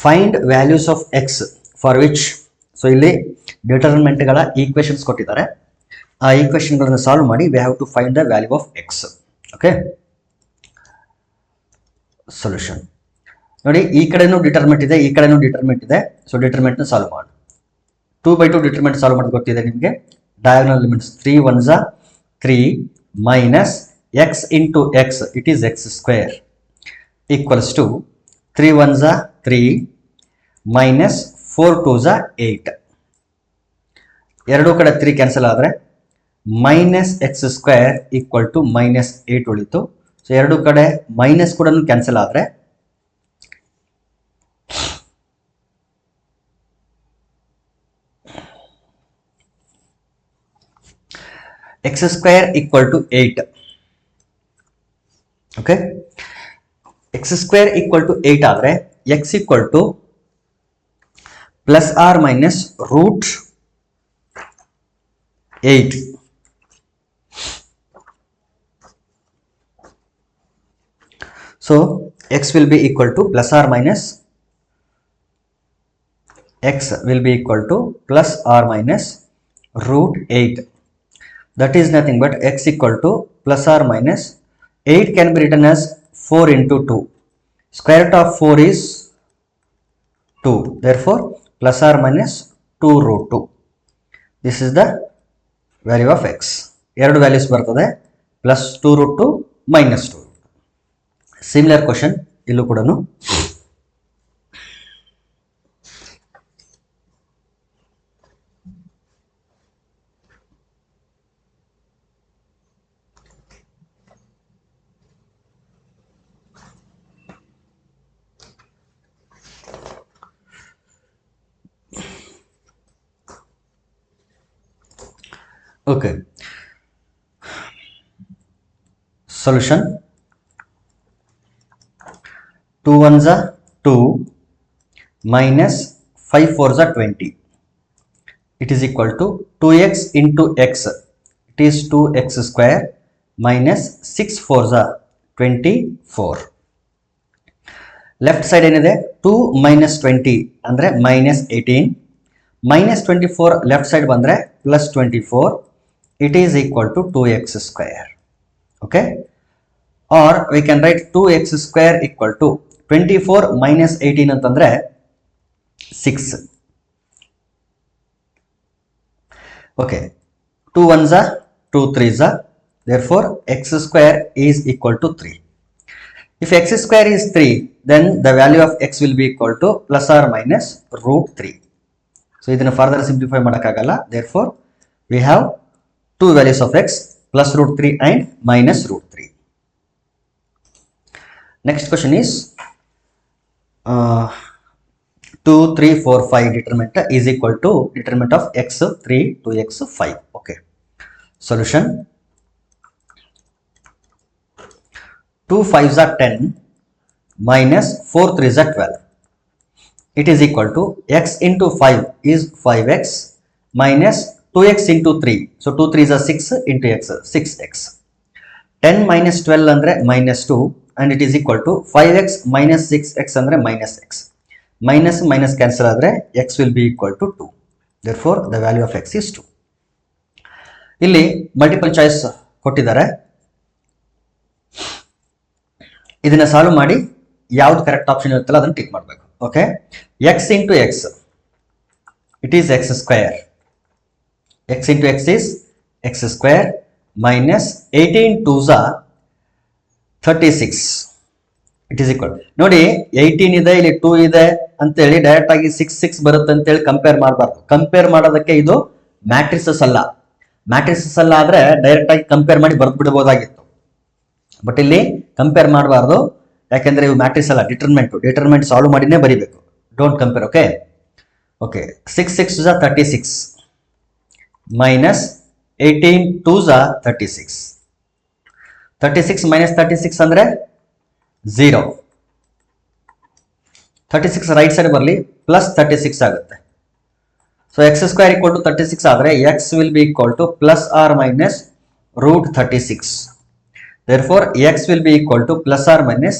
Find values of X for which. So ಇಲ್ಲಿ ಡಿಟರ್ಮಿನೆಂಟ್ಗಳ equations ಕೊಟ್ಟಿದ್ದಾರೆ. ಆ ಈಕ್ವೇಶನ್ಗಳನ್ನು ಸಾಲ್ವ್ ಮಾಡಿ we have to find the value of X. Okay, solution ನೋಡಿ, ಈ ಕಡೆನೂ ಡಿಟರ್ಮೆಂಟ್ ಇದೆ, ಈ ಕಡೆನೂ ಡಿಟರ್ಮೆಂಟ್ ಇದೆ. ಸೊ ಡಿಟರ್ಮೆಂಟ್ನ ಸಾಲ್ವ್ ಮಾಡಿ. 2/2 ಡಿಟರ್ಮೆಂಟ್ ಸಾಲ್ವ್ ಮಾಡೋದು ಗೊತ್ತಿದೆ ನಿಮಗೆ. Diagonal elements 3 1s 3 minus x into x, it is x square, equals to 3 1s 3 minus 4 2s 8. ಎರಡೂ ಕಡೆ 3 ಕ್ಯಾನ್ಸಲ್ ಆದರೆ minus X square equal to minus 8 ಉಳಿತು. ಸೊ ಎರಡೂ ಕಡೆ ಮೈನಸ್ ಕೂಡ ಕ್ಯಾನ್ಸಲ್ ಆದರೆ x square equal to 8. Okay, x square equal to 8 ಆದರೆ x equal to plus or minus root 8. So x will be equal to plus or minus, x will be equal to plus or minus root 8. That is nothing but x equal to plus or minus 8 can be written as 4 into 2. Square root of 4 is 2. Therefore, plus or minus 2 root 2. This is the value of x. ಎರಡು values ಬರ್ತದೆ, plus 2 root 2 minus 2. Similar question ಇಲ್ಲೂ ಕೂಡ. Okay, solution 2 1s 2 minus 5 4s 20. It is equal to 2x into x. It is 2x square minus 6 4s 24. Left side ಏನಿದೆ 2 minus 20 ಅಂದರೆ minus 18, minus 24 left side ಬಂದರೆ plus 24. It is equal to 2x square. Okay, or we can write 2x square equal to 24 minus 18 ಅಂತಂದ್ರೆ 6. Okay, 2 1s 2 3s, therefore x square is equal to 3. If x square is 3, then the value of x will be equal to plus or minus root 3. So ಇದನ್ನು further simplify ಮಾಡೋಕ್ಕಾಗಲ್ಲ. Therefore we have two values of x, plus root 3 and minus root 3. Next question is 2 3 4 5 determinant is equal to determinant of x 3 to x 5. Okay, solution 2 5s are 10 minus 4 3s are 12. It is equal to x into 5 is 5x minus 2x into 3. So 2 3s are 6 into x, 6x. 10 minus 12 andre minus 2, and it is equal to 5x minus 6x andre minus x. Minus minus cancel ಆದರೆ x will be equal to 2. Therefore the value of x is 2. ಇಲ್ಲಿ multiple choice ಕೊಟ್ಟಿದ್ದಾರೆ. ಇದನ್ನ solve ಮಾಡಿ ಯಾವ್ದು correct option ಇರುತ್ತಲ್ಲ ಅದನ್ನು tick ಮಾಡಬೇಕು. Okay, x into x, it is x square. X into x is x square minus 18 2s are 36. It is equal. ನೋಡಿ 18 ಇದೆ, ಇಲ್ಲಿ 2 ಇದೆ ಅಂತೇಳಿ ಡೈರೆಕ್ಟ್ ಆಗಿ 6 6 ಬರುತ್ತೆ ಅಂತೇಳಿ ಕಂಪೇರ್ ಮಾಡಬಾರ್ದು. ಕಂಪೇರ್ ಮಾಡೋದಕ್ಕೆ ಇದು ಮ್ಯಾಟ್ರಿಸಸ್ ಅಲ್ಲ. ಮ್ಯಾಟ್ರಿಸಸ್ ಅಲ್ಲ ಆದ್ರೆ ಡೈರೆಕ್ಟ್ ಆಗಿ ಕಂಪೇರ್ ಮಾಡಿ ಬರ್ದು ಬಿಡಬಹುದಾಗಿತ್ತು. ಬಟ್ ಇಲ್ಲಿ ಕಂಪೇರ್ ಮಾಡಬಾರ್ದು, ಯಾಕೆಂದ್ರೆ ಇವು ಮ್ಯಾಟ್ರಿಕ್ಸ್ ಅಲ್ಲ, ಡಿಟರ್ಮೆಂಟ್ ಸಾಲ್ವ್ ಮಾಡಿನೇ ಬರೀಬೇಕು. Don't compare. Okay okay 6 6s are 36 minus 18 2s are 36. 36 minus 36 ಅಂದ್ರೆ 0. 36 ರೈಟ್ ಸೈಡ್ ಬರಲಿ, ಪ್ಲಸ್ 36 ಆಗುತ್ತೆ. So X square equal to 36 ಆದರೆ X will be equal to plus or minus root 36. therefore x will be equal to plus or minus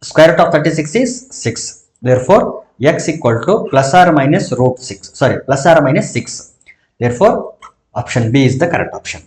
square root of 36 is 6. therefore x equal to plus or minus root 6. Sorry, plus or minus 6. Therefore, option B is the correct option.